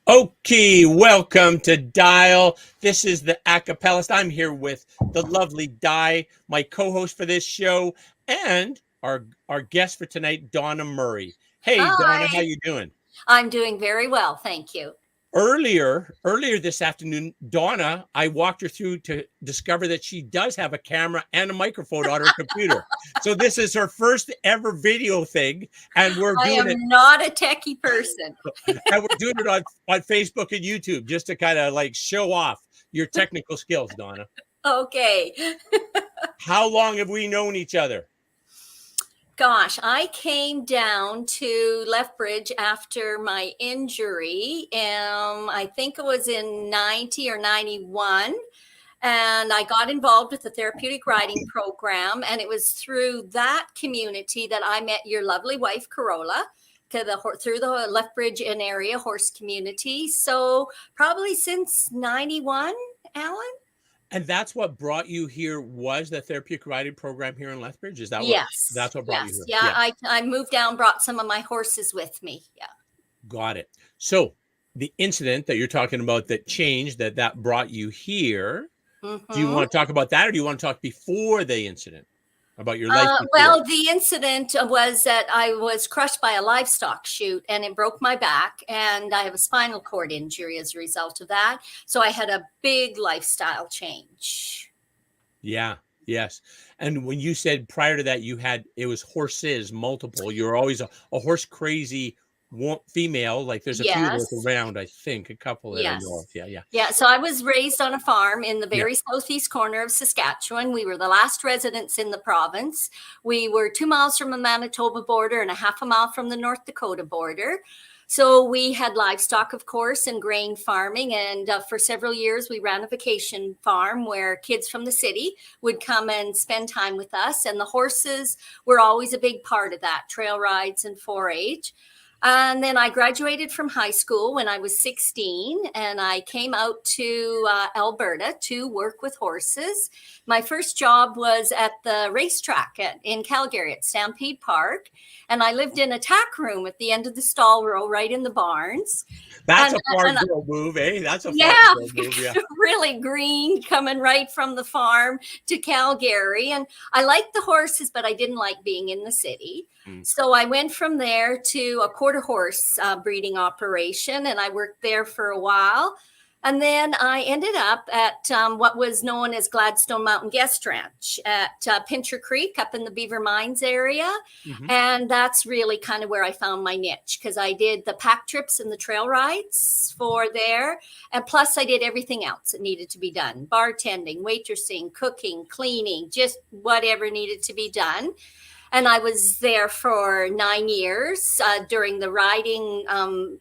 Okay, welcome to Dial. This is the Acapellist. I'm here with the lovely Di, my co-host for this show, and our guest for tonight, Donna Murray. Hey, Donna, how Hi, you doing? I'm doing very well, thank you. Earlier this afternoon, Donna, I walked her through to discover that she does have a camera and a microphone on her computer. So this is her first ever video thing, and we're I doing am it not a techie person. and we're doing it on Facebook and YouTube just to kind of like show off your technical skills, Donna. Okay. How long have we known each other? Gosh, I came down to Lethbridge after my injury. I think it was in 90 or 91. And I got involved with the therapeutic riding program. And it was through that community that I met your lovely wife, Corolla, through the Lethbridge and area horse community. So probably since 91, Alan? And that's what brought you here was the therapeutic riding program here in Lethbridge? Is that Yes. that's what brought you Yes. here? Yeah. I moved down, brought some of my horses with me. Yeah. Got it. So the incident that you're talking about that changed, that brought you here, do you Mm-hmm. want to talk about that or do you want to talk before the incident about your life before? Well, the incident was that I was crushed by a livestock chute and it broke my back, and I have a spinal cord injury as a result of that. So I had a big lifestyle change. Yeah. Yes. And when you said prior to that, it was horses, multiple, you're always a horse crazy female. Like there's a few of those Yes. around, I think, a couple that I know of. Yes. Yeah. Yeah. Yeah. So I was raised on a farm in the Yeah. very southeast corner of Saskatchewan. We were the last residents in the province. We were 2 miles from the Manitoba border and a half a mile from the North Dakota border. So we had livestock, of course, and grain farming. And for several years, we ran a vacation farm where kids from the city would come and spend time with us. And the horses were always a big part of that, trail rides and 4-H. And then I graduated from high school when I was 16, and I came out to Alberta to work with horses. My first job was at the racetrack in Calgary at Stampede Park, and I lived in a tack room at the end of the stall row right in the barns. That's And, a farm and girl move, eh? That's a farm yeah, girl move. Yeah. really green coming right from the farm to Calgary. And I liked the horses, but I didn't like being in the city. Mm. So I went from there to a quarter horse breeding operation, and I worked there for a while. And then I ended up at what was known as Gladstone Mountain Guest Ranch at Pincher Creek up in the Beaver Mines area. Mhm. And that's really kind of where I found my niche, because I did the pack trips and the trail rides for there. And plus, I did everything else that needed to be done: bartending, waitressing, cooking, cleaning, just whatever needed to be done. And I was there for 9 years during the riding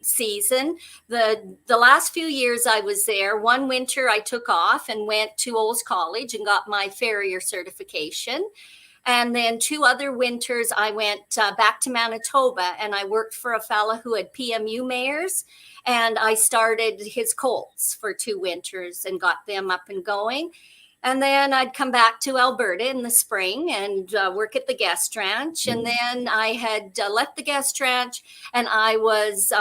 season. The last few years I was there, one winter I took off and went to Olds College and got my farrier certification. And then 2 other winters I went back to Manitoba, and I worked for a fella who had PMU mares. And I started his colts for 2 winters and got them up and going. And then I'd come back to Alberta in the spring and work at the guest ranch. And then I had left the guest ranch, and I was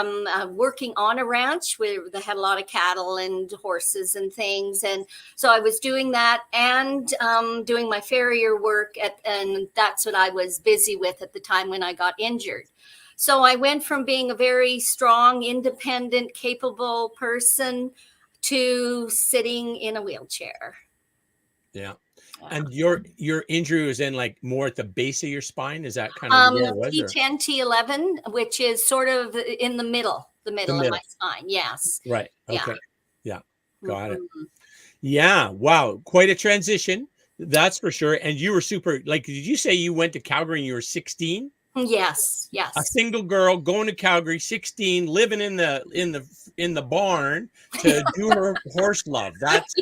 working on a ranch where they had a lot of cattle and horses and things. And so I was doing that and doing my farrier work. And that's what I was busy with at the time when I got injured. So I went from being a very strong, independent, capable person to sitting in a wheelchair. Yeah. Yeah. And your injury was in like more at the base of your spine. Is that kind of where it was? Or? T10, T11, which is sort of in the middle of my spine. Yes. Right. Yeah. Okay. Yeah. Got it. Mhm. Yeah. Wow. Quite a transition. That's for sure. And you were super, like, did you say you went to Calgary and you were 16? Yes. A Yes. single girl going to Calgary, 16, living in the barn to do her horse love. That's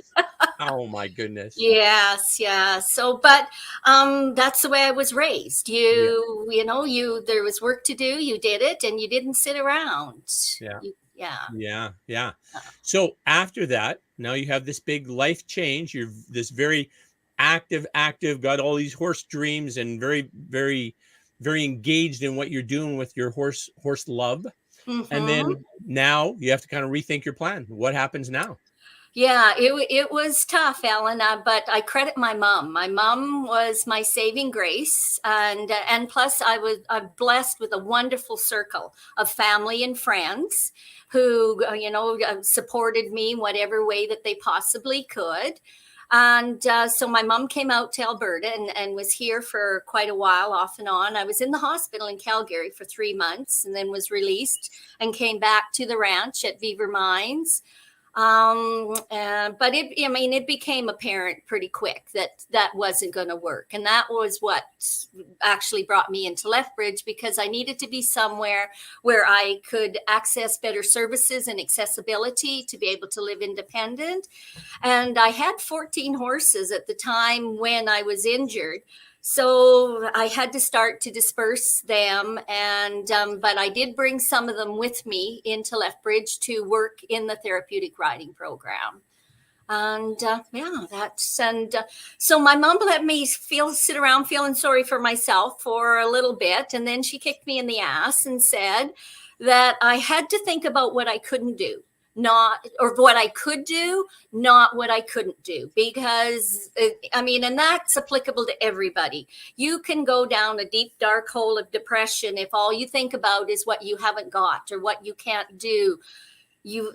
oh my goodness. Yes. Yeah. So, but that's the way I was raised. There was work to do. You did it, and you didn't sit around. Yeah. Yeah. Yeah. So after that, now you have this big life change. You're this very active, got all these horse dreams and very, very, very engaged in what you're doing with your horse love. And Mm-hmm. then now you have to kind of rethink your plan. What happens now? Yeah, it was tough, Ellen, but I credit my mom. My mom was my saving grace, and plus I'm blessed with a wonderful circle of family and friends who supported me in whatever way that they possibly could. And so my mom came out to Alberta and was here for quite a while, off and on. I was in the hospital in Calgary for 3 months, and then was released and came back to the ranch at Beaver Mines. But it became apparent pretty quick that that wasn't going to work. And that was what actually brought me into Lethbridge, because I needed to be somewhere where I could access better services and accessibility to be able to live independent. And I had 14 horses at the time when I was injured. So I had to start to disperse them, and but I did bring some of them with me into Lethbridge to work in the therapeutic riding program. And so my mom let me sit around feeling sorry for myself for a little bit, and then she kicked me in the ass and said that I had to think about what I couldn't do, not or what I could do, not what I couldn't do, because and that's applicable to everybody. You can go down a deep dark hole of depression if all you think about is what you haven't got or what you can't do. You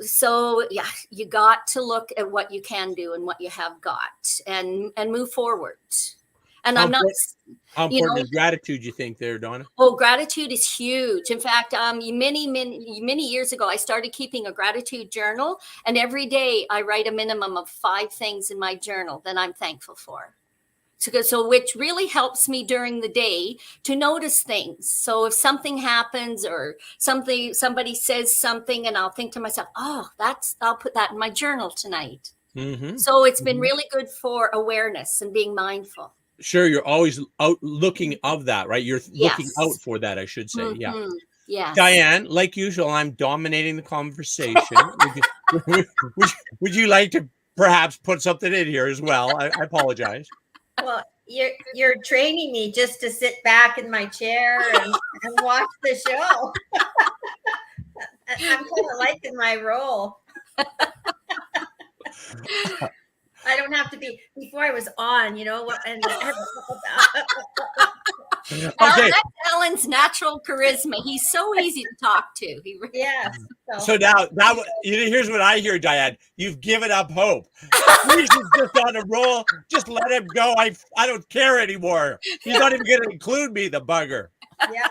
got to look at what you can do and what you have got, and move forward. And How I'm not, important, how you important know, is gratitude, you think, there, Donna? oh, gratitude is huge. In fact, many years ago, I started keeping a gratitude journal, and every day I write a minimum of 5 things in my journal that I'm thankful for. So which really helps me during the day to notice things. So if something happens or somebody says something, and I'll think to myself, oh, I'll put that in my journal tonight. Mm-hmm. So it's been Mm-hmm. really good for awareness and being mindful. Sure, you're always out looking of that, right? You're looking out Yes. for that, I should say. Yeah. Mm-hmm. Yes. Diane, like usual, I'm dominating the conversation. Would you like to perhaps put something in here as well? I apologize. Well, you're training me just to sit back in my chair and watch the show. I'm kind of liking my role. I don't have to be, before I was on, and Okay. That's Alan's natural charisma. He's so easy to talk to. yes. So now here's what I hear, Diane. You've given up hope. He's just on a roll. Just let him go. I don't care anymore. He's not even going to include me, the bugger. Yeah.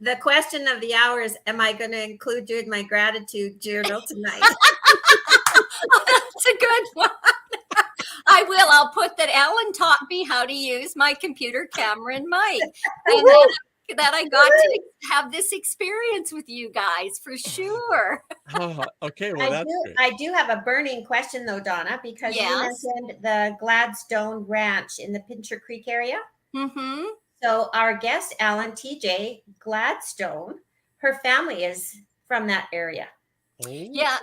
The question of the hour is, am I going to include you in my gratitude journal tonight? That's a good one. I will. I'll put that Alan taught me how to use my computer camera and mic. And that I got to have this experience with you guys for sure. Oh, okay, well, that's great. I do have a burning question though, Donna, because you mentioned the Gladstone Ranch in the Pincher Creek area. Mm-hmm. So our guest, Alan TJ Gladstone, her family is from that area. Oh, yeah,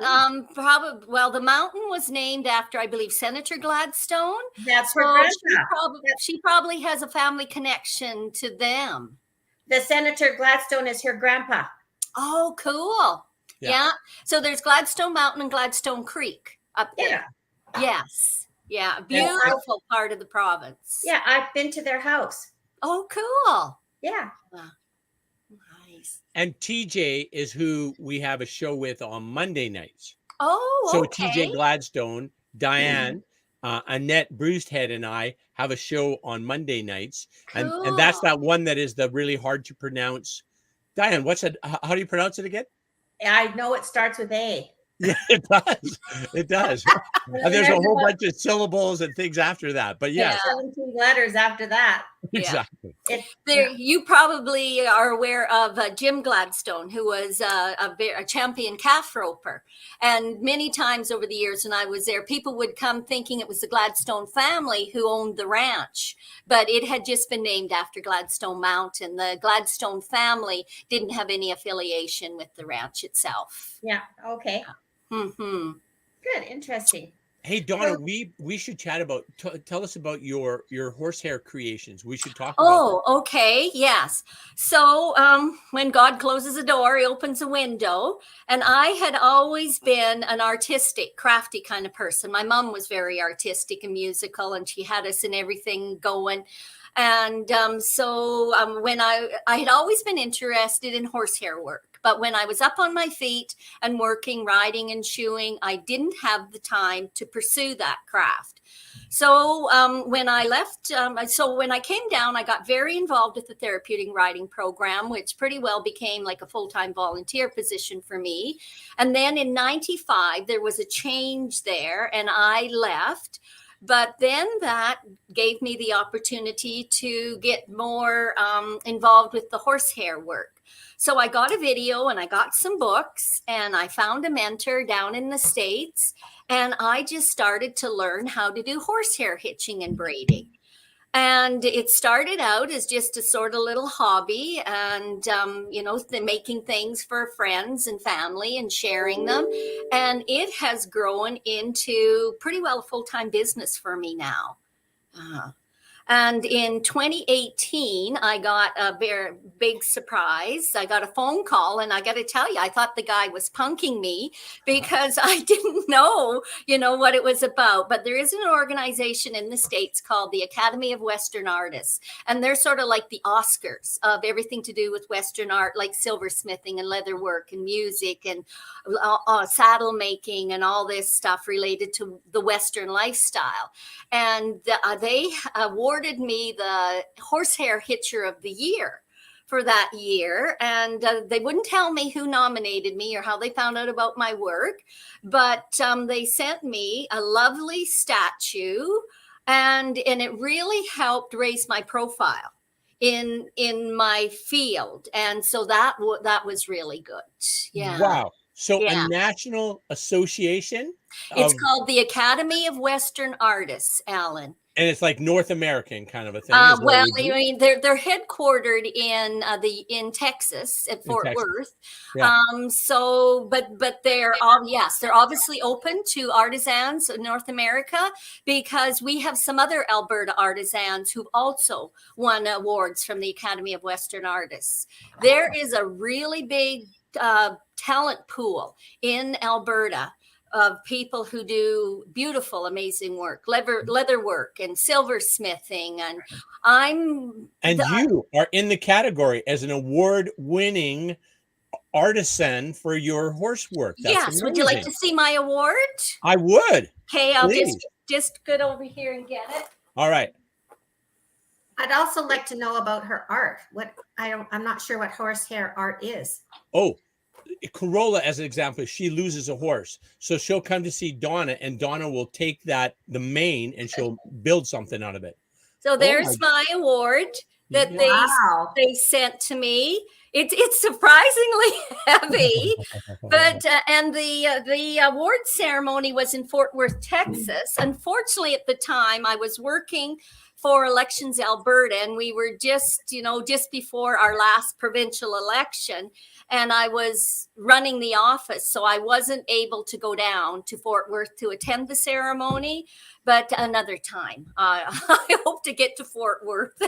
probably. Well, the mountain was named after, I believe, Senator Gladstone. That's her grandpa. She probably has a family connection to them. The Senator Gladstone is her grandpa. Oh, cool. Yeah. So there's Mountain and Gladstone Creek up there. Yeah. Yes. Yeah. Beautiful part of the province. Yeah, I've been to their house. Oh, cool. Yeah. Wow. Nice. And TJ is who we have a show with on Monday nights. Oh, so okay. TJ Gladstone, Diane, Annette Brucehead, and I have a show on Monday nights. Cool. And that's that one that is the really hard to pronounce. Diane, what's it? How do you pronounce it again? I know it starts with A. Yeah, it does. It does. And there's a whole bunch of syllables and things after that. But yes. 17 letters after that. Exactly. You probably are aware of Jim Gladstone, who was a champion calf roper. And many times over the years when I was there, people would come thinking it was the Gladstone family who owned the ranch. But it had just been named after Gladstone Mountain. The Gladstone family didn't have any affiliation with the ranch itself. Yeah. Okay. Mm-hmm. Good. Interesting. Hey, Donna, we should chat about, tell us about your horsehair creations. We should talk about Oh, okay. Yes. So when God closes a door, he opens a window. And I had always been an artistic, crafty kind of person. My mom was very artistic and musical, and she had us in everything going. And when I had always been interested in horsehair work. But when I was up on my feet and working, riding and shoeing, I didn't have the time to pursue that craft. So when I left, when I came down, I got very involved with the therapeutic riding program, which pretty well became like a full-time volunteer position for me. And then in 95, there was a change there and I left. But then that gave me the opportunity to get more involved with the horsehair work. So I got a video and I got some books and I found a mentor down in the States. And I just started to learn how to do horsehair hitching and braiding. And it started out as just a sort of little hobby and, making things for friends and family and sharing them. And it has grown into pretty well a full-time business for me now. And in 2018, I got a very big surprise. I got a phone call, and I got to tell you, I thought the guy was punking me because I didn't know, what it was about. But there is an organization in the States called the Academy of Western Artists, and they're sort of like the Oscars of everything to do with Western art, like silversmithing and leatherwork and music and saddle making and all this stuff related to the Western lifestyle. And they awarded me the horsehair hitcher of the year for that year. And they wouldn't tell me who nominated me or how they found out about my work, but they sent me a lovely statue, and it really helped raise my profile in my field. And so that was really good. Yeah. Wow. So Yeah. a national association? It's called the Academy of Western Artists, Alan. And it's like North American kind of a thing. Well, I mean, they're headquartered in Texas at Fort Worth. Yeah. But they're obviously open to artisans in North America, because we have some other Alberta artisans who've also won awards from the Academy of Western Artists. There is a really big talent pool in Alberta of people who do beautiful, amazing work, leather work and silversmithing. And you are in the category as an award-winning artisan for your horse work. That's yes. amazing. Would you like to see my award? I would. Okay, I'll just get over here and get it. All right. I'd also like to know about her art. I'm not sure what horsehair art is. Oh, Corolla, as an example, she loses a horse. So she'll come to see Donna, and Donna will take the mane and she'll build something out of it. So there's my award that they sent to me. It's surprisingly heavy, but and the award ceremony was in Fort Worth, Texas. Unfortunately, at the time, I was working for Elections Alberta, and we were just before our last provincial election, and I was running the office, so I wasn't able to go down to Fort Worth to attend the ceremony. But another time, I hope to get to Fort Worth.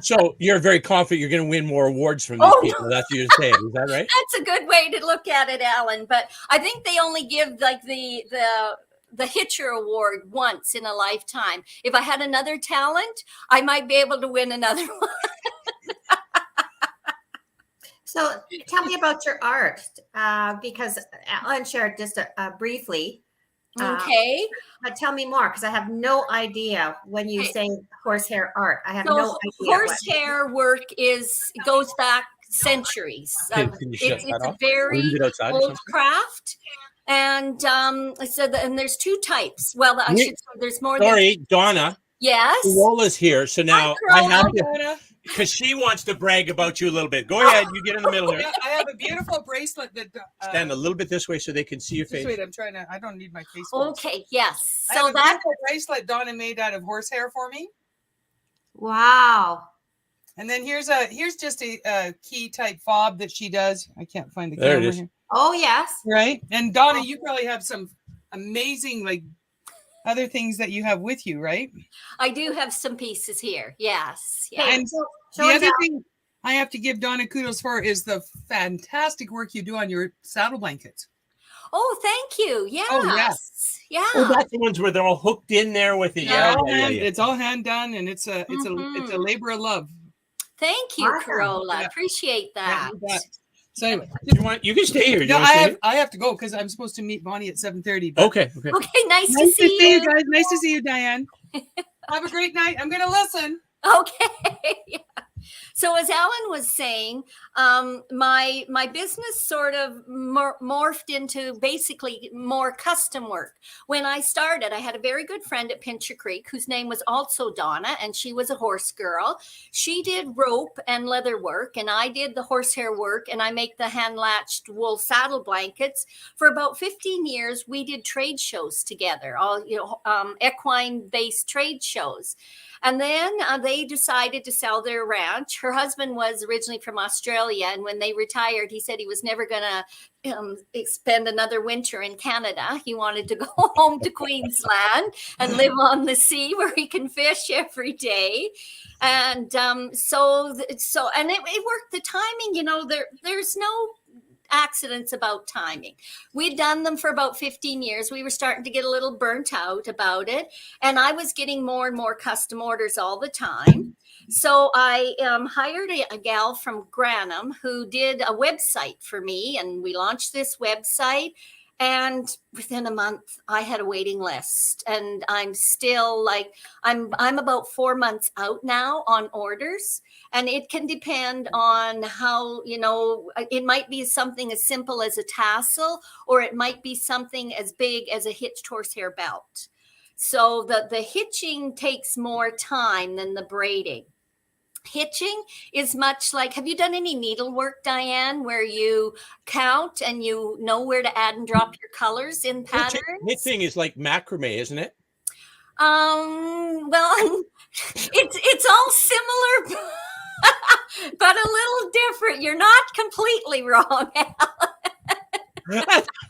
So you're very confident you're going to win more awards from these people. That's what you're saying. Is that right? That's a good way to look at it, Alan. But I think they only give like the Hitcher Award once in a lifetime. If I had another talent, I might be able to win another one. So tell me about your art, because Alan shared just briefly. Okay. But tell me more, because I have no idea when you say horsehair art. I have no idea. Horsehair work goes back centuries. It's a very old craft. And and there's two types. Well, I should say there's more. Sorry, Donna. Yes. Corola's here, so now I have to, because she wants to brag about you a little bit. Go ahead, you get in the middle here. I have a beautiful bracelet that stand a little bit this way so they can see your face. Wait, I don't need my face. Okay, yes. So that bracelet Donna made out of horsehair for me. Wow. And then here's just a key type fob that she does. I can't find the camera. There it is. Here. Oh yes. Right. And Donna, you probably have some amazing other things that you have with you, right? I do have some pieces here. Yes. Yeah. And show the and other tell. thing I have to give Donna kudos for is the fantastic work you do on your saddle blankets. Oh, thank you. Yes. Oh, yeah. Yeah. Oh, that's the ones where they're all hooked in there with it. Yeah, It's all hand done, and it's a Mhm. labor of love. Thank you, Awesome. Corolla. Yeah. Appreciate Yeah, that. you bet. So anyway, You can stay here. Do you no, want to stay here? I have to go because I'm supposed to meet Bonnie at 7:30. Okay. Okay. Okay, nice to Nice to see see you you. guys. Nice to see you, Diane. Have a great night. I'm gonna listen. Okay. Yeah. So as Alan was saying, my business sort of morphed into basically more custom work. When I started, I had a very good friend at Pincher Creek whose name was also Donna, and she was a horse girl. She did rope and leather work, and I did the horsehair work, and I make the hand-latched wool saddle blankets. For about 15 years, we did trade shows together, all equine-based trade shows. And then they decided to sell their ranch. Her husband was originally from Australia. And when they retired, he said he was never going to spend another winter in Canada. He wanted to go home to Queensland and live on the sea where he can fish every day. And and it worked. The timing, there's no accidents about timing. We'd done them for about 15 years. We were starting to get a little burnt out about it. And I was getting more and more custom orders all the time. So I hired a gal from Granham who did a website for me. And we launched this website. And within a month, I had a waiting list. And I'm still I'm about 4 months out now on orders. And it can depend on how, it might be something as simple as a tassel, or it might be something as big as a hitched horsehair belt. So the hitching takes more time than the braiding. Hitching is much like, have you done any needlework, Diane, where you count and you know where to add and drop your colors in patterns? Hitching is like macrame, isn't it? Well, it's all similar, but a little different. You're not completely wrong.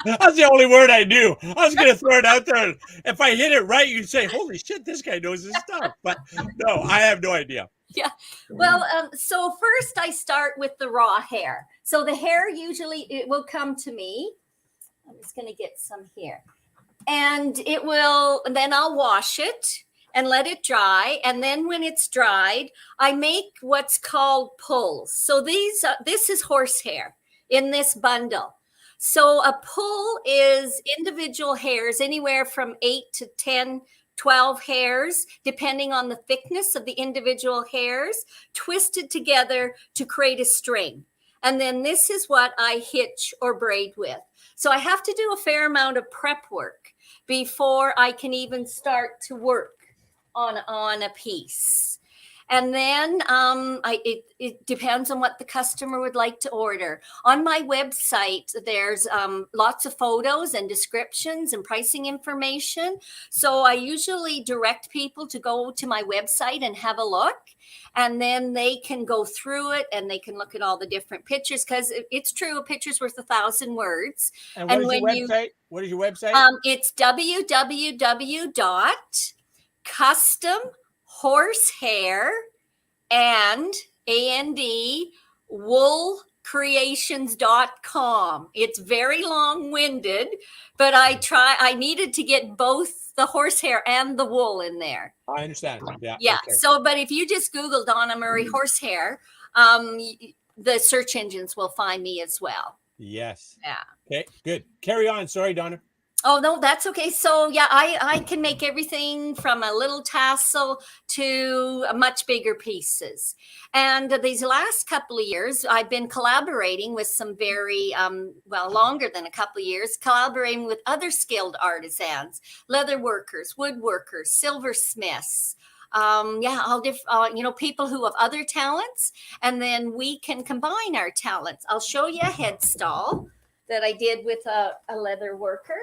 That's the only word I knew. I was going to throw it out there. If I hit it right, you'd say, holy shit, this guy knows his stuff. But no, I have no idea. Yeah. Well, so first I start with the raw hair. So the hair usually, it will come to me. I'm just going to get some here. And then I'll wash it and let it dry. And then when it's dried, I make what's called pulls. So this is horsehair in this bundle. So a pull is individual hairs, anywhere from 8 to 10, 12 hairs, depending on the thickness of the individual hairs, twisted together to create a string. And then this is what I hitch or braid with. So I have to do a fair amount of prep work before I can even start to work on a piece. And then it depends on what the customer would like to order. On my website, there's lots of photos and descriptions and pricing information. So I usually direct people to go to my website and have a look. And then they can go through it and they can look at all the different pictures, because it's true, a picture's worth 1,000 words. And what is your website? What is your website? It's www.customhorsehair and woolcreations.com. It's very long-winded, but I needed to get both the horsehair and the wool in there. I understand. Yeah. Yeah. Okay. So, but if you just Google Donna Murray horsehair, the search engines will find me as well. Yes. Yeah. Okay, good. Carry on. Sorry, Donna. Oh, no, that's okay. So yeah, I can make everything from a little tassel to much bigger pieces. And these last couple of years, I've been collaborating with some very, longer than a couple of years, collaborating with other skilled artisans, leather workers, woodworkers, silversmiths, people who have other talents, and then we can combine our talents. I'll show you a head stall that I did with a leather worker.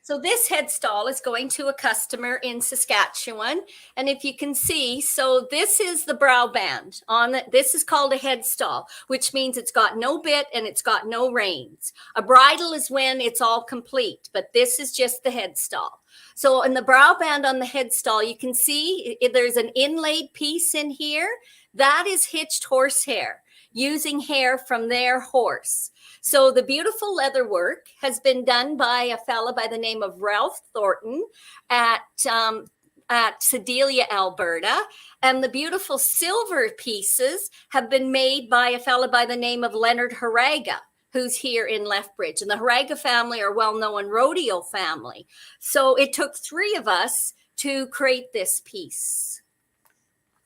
So this head stall is going to a customer in Saskatchewan. And if you can see, so this is the brow band on it. This is called a head stall, which means it's got no bit and it's got no reins. A bridle is when it's all complete, but this is just the head stall. So in the brow band on the head stall, you can see there's an inlaid piece in here. That is hitched horsehair, using hair from their horse. So the beautiful leather work has been done by a fella by the name of Ralph Thornton at Sedalia, Alberta. And the beautiful silver pieces have been made by a fella by the name of Leonard Haraga, who's here in Lethbridge. And the Haraga family are well-known rodeo family. So it took 3 of us to create this piece.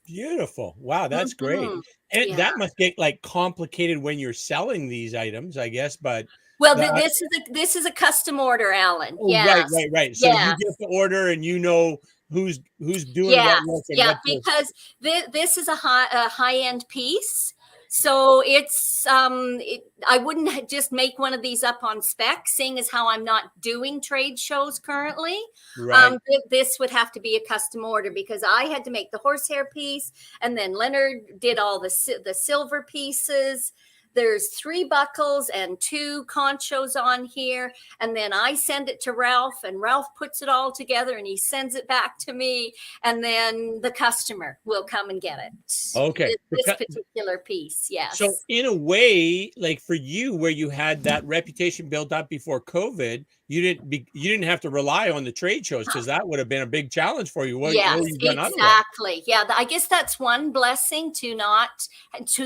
Beautiful. Wow, that's great. And that must get like complicated when you're selling these items, I guess. But well, this is a custom order, Alan. Oh, yes. right. So you get the order, and you know who's doing what work. And because this is a high-end piece. So it's I wouldn't just make one of these up on spec, seeing as how I'm not doing trade shows currently. Right. This would have to be a custom order because I had to make the horsehair piece, and then Leonard did all the silver pieces. There's 3 buckles and 2 conchos on here. And then I send it to Ralph, and Ralph puts it all together and he sends it back to me. And then the customer will come and get it. Okay. This particular piece. Yes. So in a way, like for you, where you had that reputation built up before COVID, you didn't have to rely on the trade shows, because that would have been a big challenge for you. Yes, exactly. Yeah, I guess that's one blessing to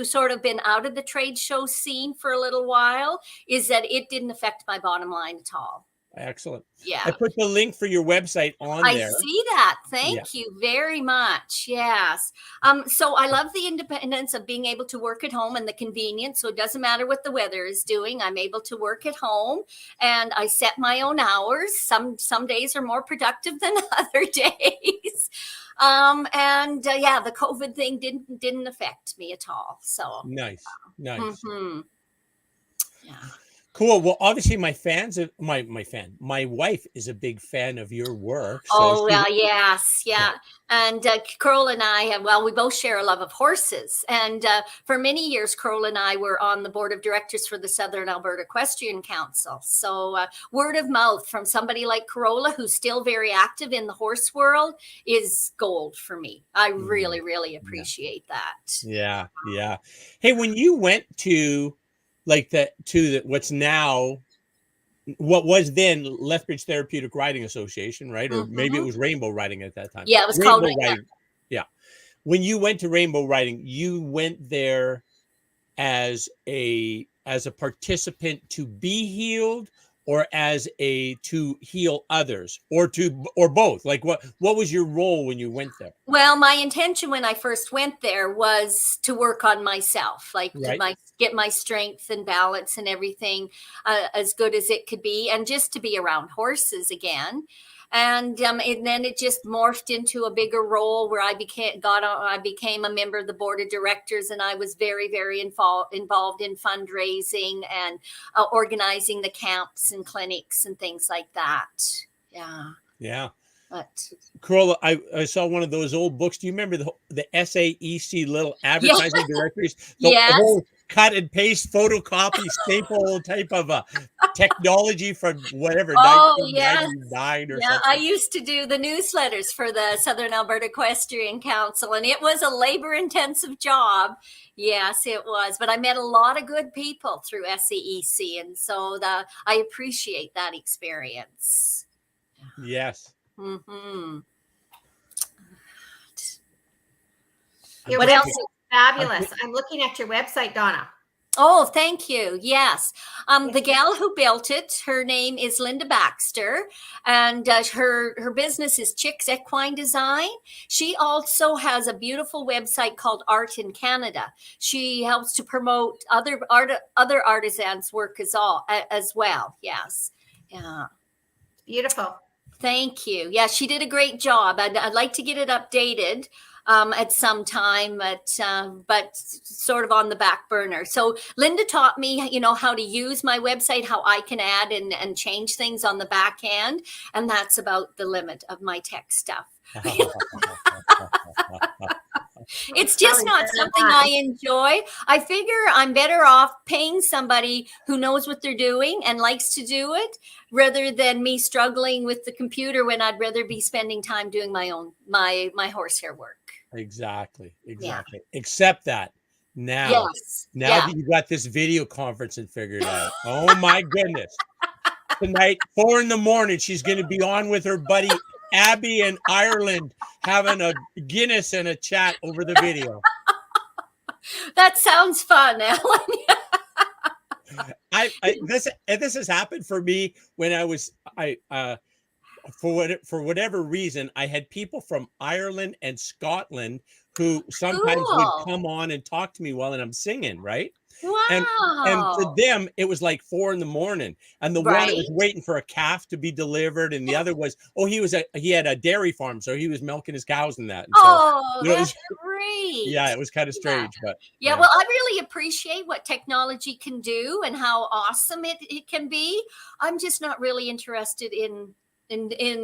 sort of been out of the trade show scene for a little while, is that it didn't affect my bottom line at all. Excellent. Yeah. I put the link for your website on there. I see that. Thank you very much. Yes. So I love the independence of being able to work at home and the convenience. So it doesn't matter what the weather is doing. I'm able to work at home, and I set my own hours. Some days are more productive than other days. The COVID thing didn't affect me at all. So nice. Yeah. Cool. Well, obviously, my wife is a big fan of your work. So yes. Yeah. And Carol and I we both share a love of horses. And for many years, Carol and I were on the board of directors for the Southern Alberta Equestrian Council. So word of mouth from somebody like Carola, who's still very active in the horse world, is gold for me. I really, really appreciate that. Yeah. Yeah. Hey, when you went to what was then Lethbridge Therapeutic Riding Association, right? Or maybe it was Rainbow Riding at that time. Yeah, it was Rainbow called Riding. Yeah. When you went to Rainbow Riding, you went there as a participant to be healed, or to heal others, or both? Like what was your role when you went there? Well, my intention when I first went there was to work on myself, to get my strength and balance and everything as good as it could be, and just to be around horses again. And then it just morphed into a bigger role where I became a member of the board of directors, and I was very, very involved in fundraising and organizing the camps and clinics and things like that. Yeah. Yeah. But Carola, I saw one of those old books. Do you remember the SAEC little advertising directories? The whole cut and paste, photocopy, staple type of a technology from whatever, 1999 or something. I used to do the newsletters for the Southern Alberta Equestrian Council, and it was a labor-intensive job. Yes, it was. But I met a lot of good people through SAEC, and so I appreciate that experience. Your Yes. What else? Fabulous. I'm looking at your website, Donna. Oh, thank you. Yes. The gal who built it, her name is Linda Baxter, and her business is Chicks Equine Design. She also has a beautiful website called Art in Canada. She helps to promote other artisans' work as well. Yes. Yeah. Beautiful. Thank you. Yeah, she did a great job. I'd like to get it updated at some time, but sort of on the back burner. So Linda taught me, how to use my website, how I can add and change things on the back end, and that's about the limit of my tech stuff. It's just not something I enjoy. I figure I'm better off paying somebody who knows what they're doing and likes to do it rather than me struggling with the computer when I'd rather be spending time doing my horsehair work. Exactly. Yeah. Except that now that you got this video conferencing figured out, oh my goodness. Tonight, 4 a.m, she's going to be on with her buddy Abby in Ireland having a Guinness and a chat over the video. That sounds fun, Alan. This has happened for me when for whatever reason, I had people from Ireland and Scotland who sometimes would come on and talk to me while I'm singing, right? Wow. And for them, it was like 4 a.m. And the one was waiting for a calf to be delivered. And the other was, he had a dairy farm. So he was milking his cows and that. And so, that's great. Yeah, it was kind of strange. But well, I really appreciate what technology can do and how awesome it can be. I'm just not really interested in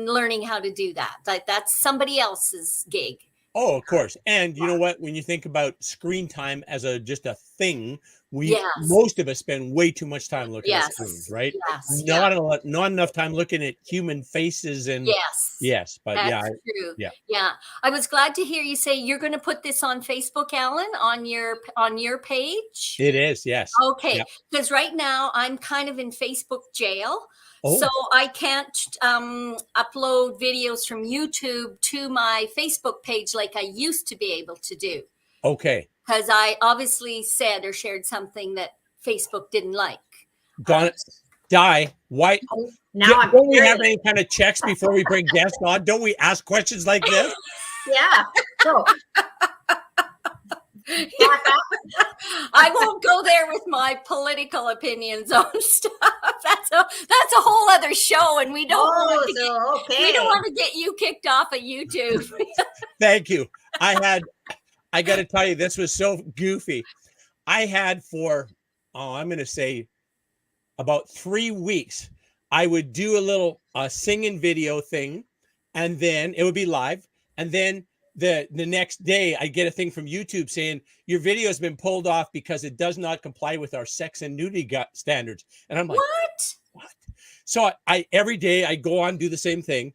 learning how to do that. That's somebody else's gig. Oh, of course. And you know what? When you think about screen time as just a thing, most of us spend way too much time looking at screens, right? Not enough time looking at human faces and but that's true. Yeah. I was glad to hear you say you're going to put this on Facebook, Alan, on your page. It is, yes. Okay, because right now I'm kind of in Facebook jail. So I can't upload videos from YouTube to my Facebook page like I used to be able to do. Okay. Because I obviously said or shared something that Facebook didn't like. Donna, why? Don't we have any kind of checks before we bring guests on? Don't we ask questions like this? Yeah. So. I won't go there with my political opinions on stuff. That's a whole other show, and we don't want to get you kicked off of YouTube. Thank you. I got to tell you, this was so goofy. I had for I'm going to say about 3 weeks, I would do a little singing video thing, and then it would be live, and then the next day I get a thing from YouTube saying your video has been pulled off because it does not comply with our sex and nudity standards. And I'm like, what? So I every day I go on, do the same thing.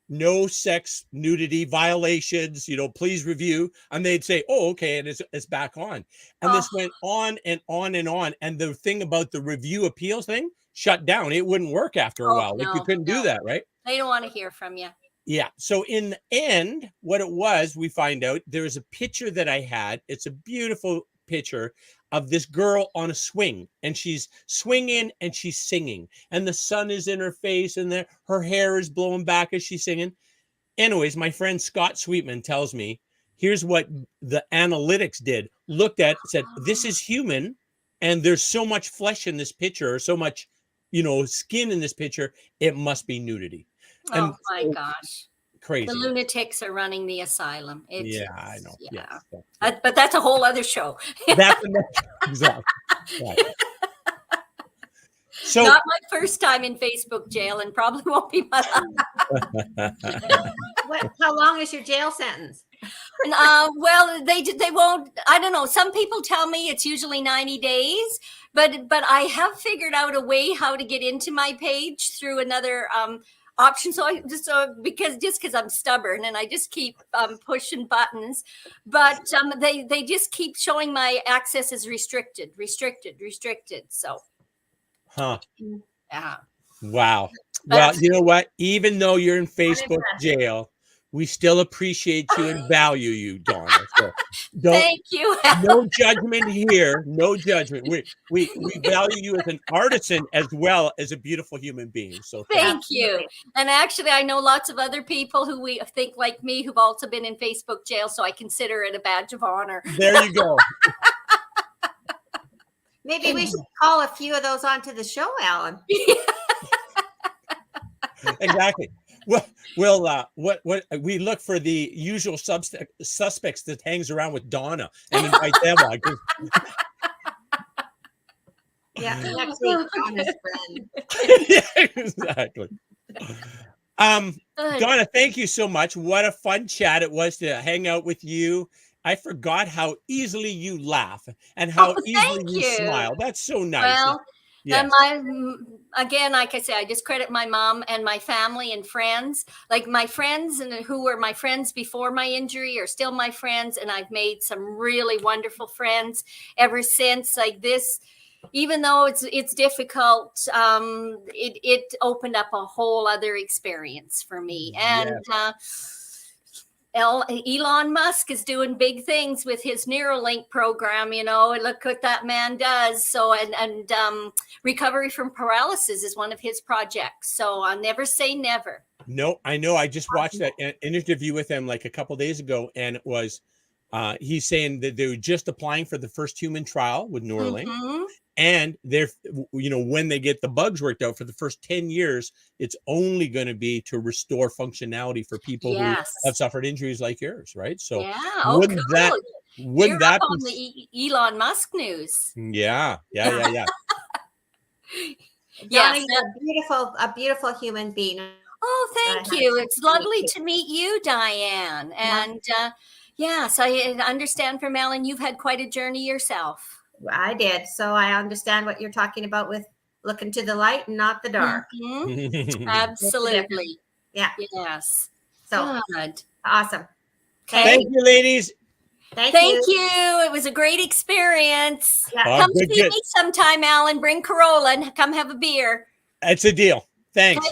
No sex nudity violations, please review. And they'd say, oh, okay. And it's back on. And this went on and on and on. And the thing about the review appeals thing shut down. It wouldn't work after a while. You couldn't do that, right? They don't want to hear from you. Yeah. So in the end, what it was, we find out there was a picture that I had. It's a beautiful picture of this girl on a swing, and she's swinging and she's singing, and the sun is in her face, and her hair is blowing back as she's singing. Anyways, my friend Scott Sweetman tells me, here's what the analytics looked at, said, this is human, and there's so much flesh in this picture, or so much, skin in this picture, it must be nudity. Oh my gosh. Crazy. The lunatics are running the asylum. I know. Yeah. But that's a whole other show. Exactly. Right. So not my first time in Facebook jail, and probably won't be my last. How long is your jail sentence? Well, they won't. I don't know. Some people tell me it's usually 90 days, but I have figured out a way how to get into my page through another option. So because I'm stubborn and I just keep pushing buttons, but they just keep showing my access is restricted. So, yeah. Wow. Well, you know what? Even though you're in Facebook jail, we still appreciate you and value you, Donna. So thank you. No judgment here. No judgment. We value you as an artisan as well as a beautiful human being. So thank you. And actually, I know lots of other people who we think like me who've also been in Facebook jail, so I consider it a badge of honor. There you go. Maybe we should call a few of those onto the show, Alan. Exactly. what we look for the usual suspects that hangs around with Donna and invite them on. 'Cause Yeah, next week, Donna's friend. yeah, exactly. Good. Donna, thank you so much. What a fun chat it was to hang out with you. I forgot how easily you laugh and how easily thank you you. smile. That's so nice. Well, Yes. and again, like I say, I just credit my mom and my family and friends. Like my friends and who were my friends before my injury are still my friends, and I've made some really wonderful friends ever since. Like this, even though it's difficult, it opened up a whole other experience for me. And Elon Musk is doing big things with his Neuralink program, and look what that man does. So, and recovery from paralysis is one of his projects. So I'll never say never. No, I know. I just watched that interview with him like a couple days ago, and it was, he's saying that they were just applying for the first human trial with Neuralink. Mhm. And they're, when they get the bugs worked out for the first 10 years, it's only going to be to restore functionality for people who have suffered injuries like yours, right? So Yeah. wouldn't cool. that, wouldn't You're that up on the Elon Musk news. Yeah. Donna's Yes. a beautiful human being. Oh, thank you. It's lovely to meet you, Diane. And yes, I understand from Ellen, you've had quite a journey yourself. I did. So I understand what you're talking about with looking to the light and not the dark. Mhm. Absolutely. Yeah. Yes. So good. Awesome. Thank you, ladies. Thank you. It was a great experience. Yeah. Come see me sometime, Alan. Bring Corolla and come have a beer. That's a deal. Thanks.